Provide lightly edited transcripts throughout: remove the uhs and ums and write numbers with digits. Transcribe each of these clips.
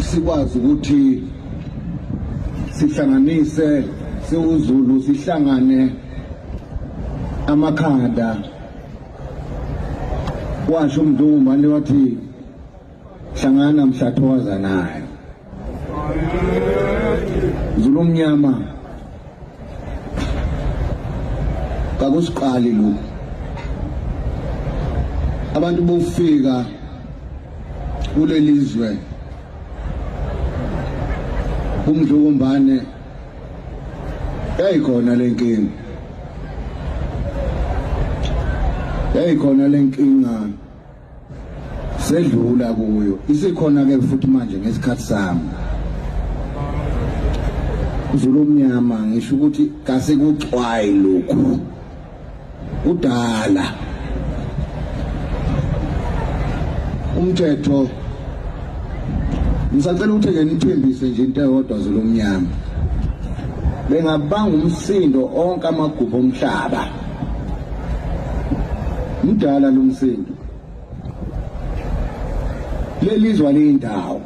sikwazi ukuthi sihlanganise siwuZulu sihlangane amakhanda washo uMdumane wathi hlangana mhlathoza naye Zulu mnyama kakusiqali lo abantu bofika kulelizwe uMdlumbane yayikhona lenkinga sedlula kuyo isikhona ke futhi manje ngesikhathi sami Zulu mnyama ngisho ukuthi kase kucwayi lokhu udala umthetho ngisacela ukuthi ke nithembise nje into eyodwa Zulu mnyama bengabanga umsindo onke amagubho omhlaba mdala lo msindo lelizwe leyindawo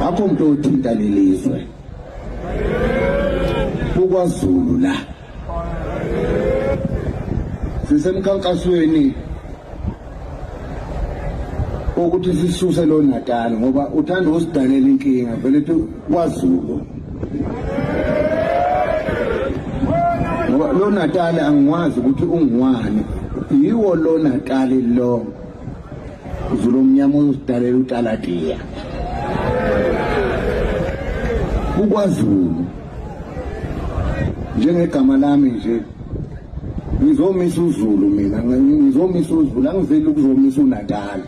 akho umuntu othinta lelizwe KwaZulu la sisemkhankasweni ukuthi sisuse lo Natal ngoba uthanda usidalela inkinga vele ethi KwaZulu ngoba lo Natal angikwazi ukuthi ungiwani yiwo lo Natal lo Zulu mnyama usidalela uTalatiya KwaZulu njengegama lami nje ngizomisa uZulu mina ngizomisa uZulu angiveli ukuzomisa uNatal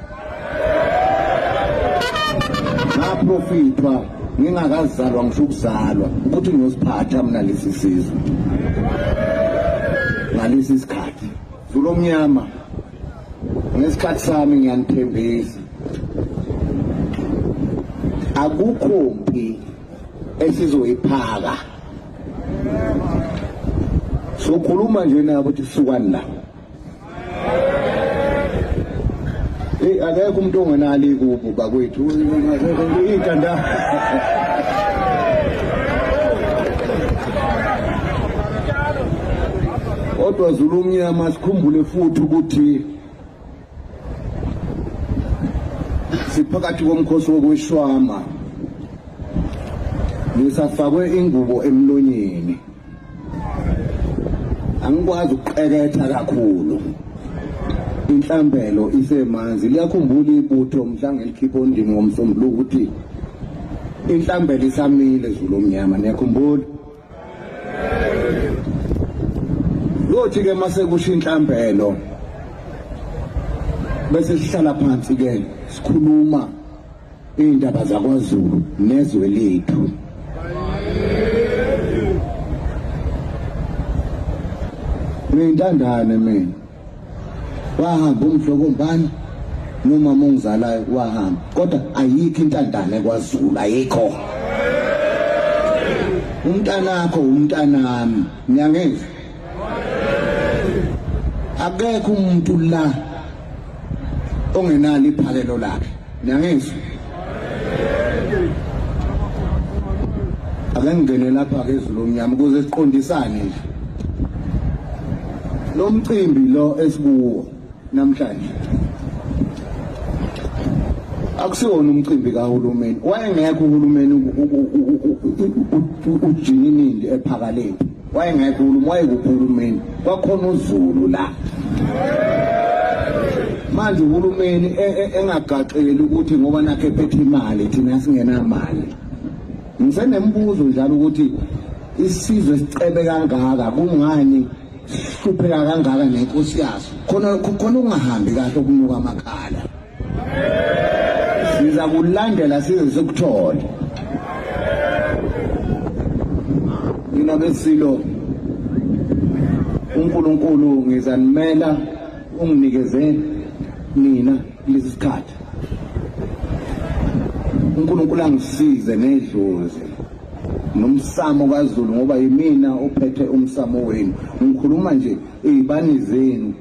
ngaprofitwa ngingakazalwa ngisho ukuzalwa ukuthi ngiyosiphatha mina lesi sizwe ngalesi sikhathi Zulu mnyama ngesikhathi sami ngiyanithembisa akukho mpi esizoyiphaka sokhuluma nje nabo ukuthi sukani la akekho umuntu ongenalo ikubo bakwethu intanda kodwa Zulu mnyama sikhumbule futhi ukuthi siphakathi komkhosi wokweshwama ngisafakwe ingubo emlonyeni angikwazi ukuqeketha kakhulu inhlambelo isemanzi liyakhumbula ibutho mhla ngelikhipha ondini ngomsombuluko ukuthi inhlambelo isamile Zulu mnyama niyakhumbula lothi ke mase kusho inhlambelo bese sihlala phansi ke sikhuluma indaba zakwaZulu nezwe lethu ngintandane mina wahamba uMhlokombane nomama ongizalayo wahamba kodwa ayikho intandane kwaZulu ayikho umntanakho umntanami ngiyangeza akekho umuntu la ongenalo iphakelo lakhe ngiyangeza akengene lapha ke Zulu mnyama ukuze siqondisane nje lo mcimbi lo esikuwo namhlanje akusiwona umcimbi kahulumeni wayengekho uhulumeni uJinini ePhakaleni wayengekho uhulumeni wayekuhulumeni kwakhona uZulu la manje uhulumeni engagaqeli ukuthi ngoba nakhe ephethe imali thina singenamali ngisenembuzo njalo ukuthi isizwe sicebe kangaka kungani hlupheka kangaka nenkosi yaso khona ungahambi kahle ukunuka amakhala siza kulandela size sikuthole mina besilo uNkulunkulu ngizanimela unginikeze mina lesi sikhathi uNkulunkulu angisize nedlozi nomsamo kaZulu ngoba yimina ophethe umsamo wenu ngikhuluma nje izibani zenu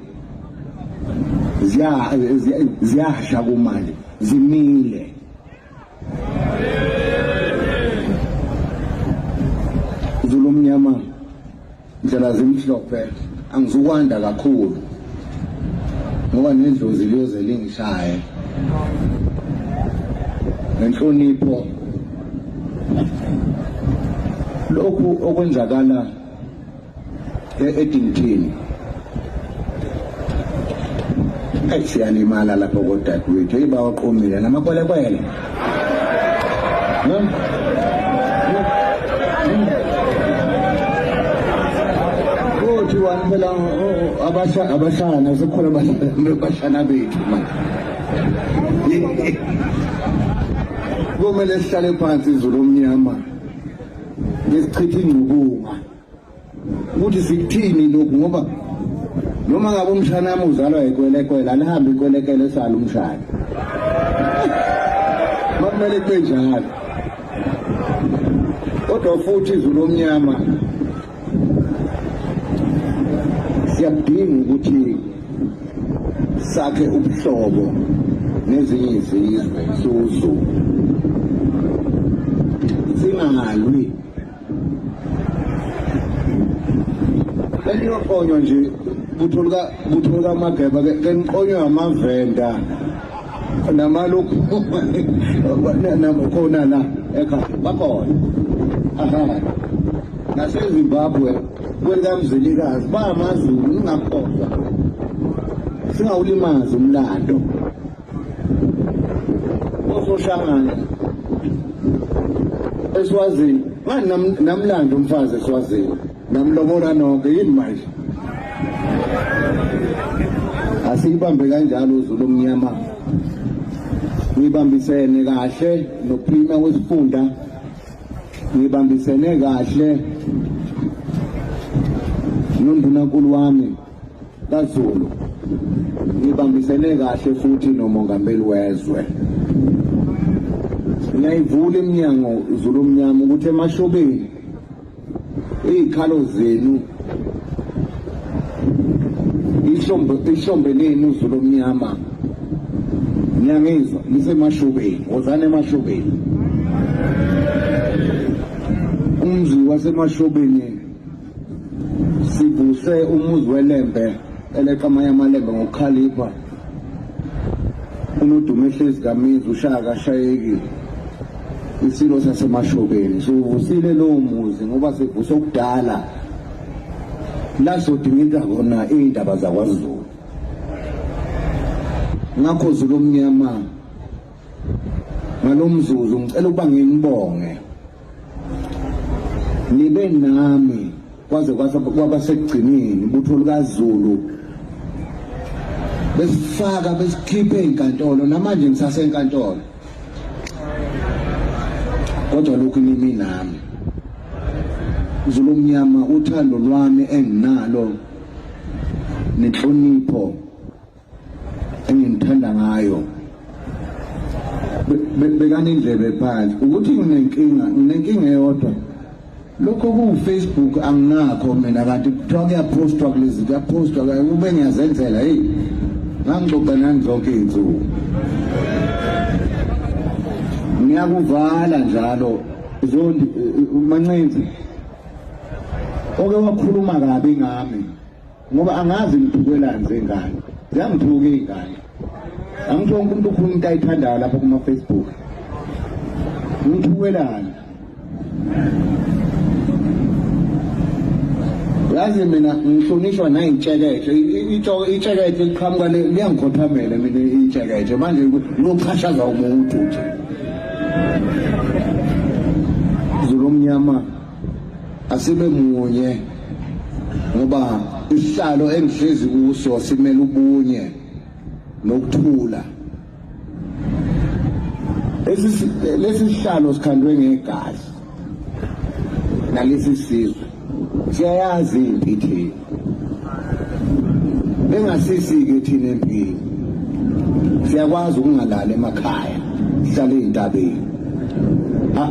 ziyasha kumanje zimile indlela zimhlophe angizukwanda kakhulu ngoba nedlozi liyoze lingishaye nenhlonipho lokhu okwenzakala eDingthini siyalimala lapho kodadewethu eyibawaqomile namakwelekwele othi wani phela abashana sekhona bashana bethu manje kumele sihlale phansi izulu omnyama ngesichitha ingcubunga ukuthi sikuthini lokhu ngoba noma ngabe umshana wami uzalwa ikwelekwele alihambe ikwelekele sala umshana makumele kube njalo kodwa futhi izulu omnyama siyadinga ukuthi sakhe ubuhlobo nezinye izizwe suzu singalwi Beniyokonywa nje butholuka amageba keniqonywa amavenda namalokhu khona la ekhaya bakhona aha naseZimbabwe kwelikamzilikazi bamazulu ningakhohlwa singawulimazi umlando ososhangana eSwazini ngani namlando umfazi eSwazini namlobola nonke yini manje asiyibambe kanjalo uzulu omnyama ngibambisene kahle noPrima wesifunda ngibambisene kahle noNdunankulu wami kaZulu ngibambisene kahle futhi nomongameli wezwe ngiyayivula iminyango uzulu omnyama ukuthi emashobeni izikhalo zenu ihlombe lenu uzulu omnyama ngiyangizwa lisemashobeni wozana emashobeni umzi wasemashobeni sivuse umuzi welembe eleqama yamalembe ngokukhalipha unodumehlezi kamizi ushaka shayeki isilo sasemashobeni sivusile lowo muzi ngoba sivuse okudala la sodingeka khona indaba zakwaZulu ngakho Zulu omnyama ngalomzuzu ngicela ukuba nginibonge nibe nami kwaze kwaba sekugcineni ibutho likaZulu besifaka besikhiphe enkantolo namanje ngisasenkantolo kodwa lokhu nimi nami Zulu omnyama uthando lwami enginalo nenhlonipho engithanda ngayo bekani indlebe phansi ukuthi nginenkinga eyodwa lokho ku Facebook anginakho mina kanti kuthiwa kuyapostwa kulezi kuyapostwa kube ngiyazenzela hey ngangixoxa nani zonke izinsuku ngiyakuvala njalo zondi umancinzi oke wakhuluma kabi ngami ngoba angazi ngithukelani zengane ziyangithuka izingane angitho wonke umuntu ukhuluma into ayithandayo lapha kuma Facebook ngithukelani yazi mina ngihlonishwa nayintsheketshe itsheketshe liqhamuka liyangikhothamela mina itsheketshe manje lochashaza umuntu nje Zulu omnyama asibe munye ngoba isihlalo engihlezi kuso simele ubunye nokuthula lesi sihlalo sikhandwe ngegazi nalesi sizwe siyayazi impithini bengasisi-ke thina empini siyakwazi ukungalala emakhaya sihlale ey'ntabeni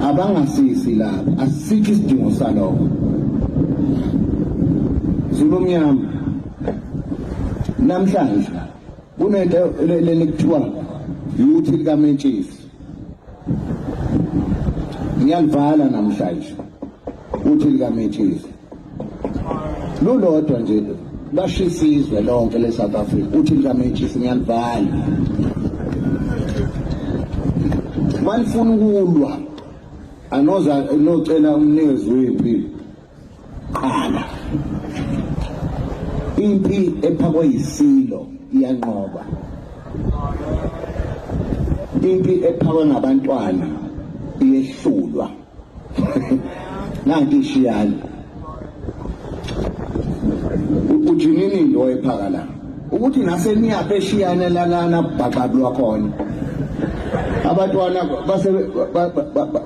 abangasisi lapho asikho isidingo salokho Zulu omnyama namhlanje kunento lekuthiwa youth likaMentshisi ngiyalivala namhlanje uthi likaMentshisi lulodwa nje bashisa izwe lonke le-South Africa uthi likamantshisi ngiyalivala malifuna ukulwa anoza nocela umnikezi wempi qala impi ephakwe yisilo iyanqoba impi ephakwe ngabantwana iyehlulwa nanti ishiyana ujinini lo ephaka la ukuthi naseniyaphe eshiyana lana bhaqablwa khona abantwana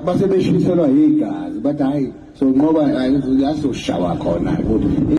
base beshiselwa yigazi bathi hayi so ngoba ayizoshawa khona ukuthi